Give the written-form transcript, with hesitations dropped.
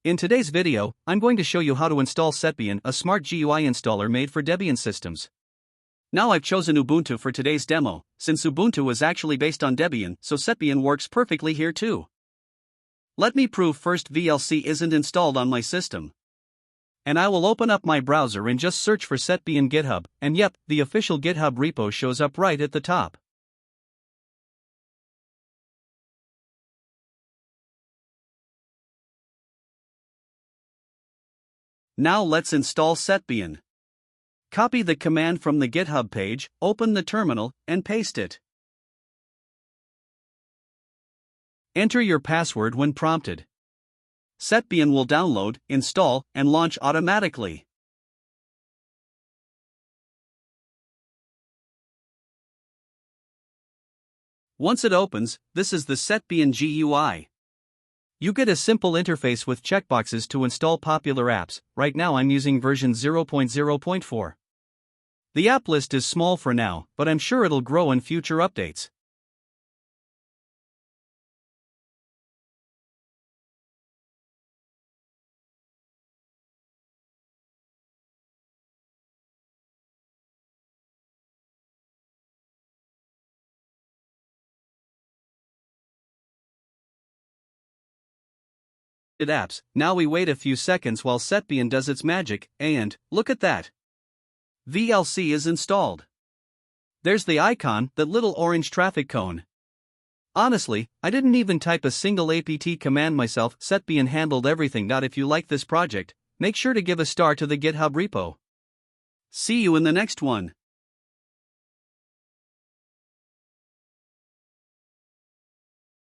In today's video, I'm going to show you how to install Setbian, a smart GUI installer made for Debian systems. Now I've chosen Ubuntu for today's demo, since Ubuntu is actually based on Debian, so Setbian works perfectly here too. Let me prove first VLC isn't installed on my system. And I will open up my browser and just search for Setbian GitHub, and yep, the official GitHub repo shows up right at the top. Now let's install Setbian. Copy the command from the GitHub page, open the terminal, and paste it. Enter your password when prompted. Setbian will download, install, and launch automatically. Once it opens, this is the Setbian GUI. You get a simple interface with checkboxes to install popular apps. Right now I'm using version 0.0.4. The app list is small for now, but I'm sure it'll grow in future updates. Apps. Now we wait a few seconds while Setbian does its magic, and look at that! VLC is installed. There's the icon, that little orange traffic cone. Honestly, I didn't even type a single apt command myself. Setbian handled everything. If you like this project, make sure to give a star to the GitHub repo. See you in the next one.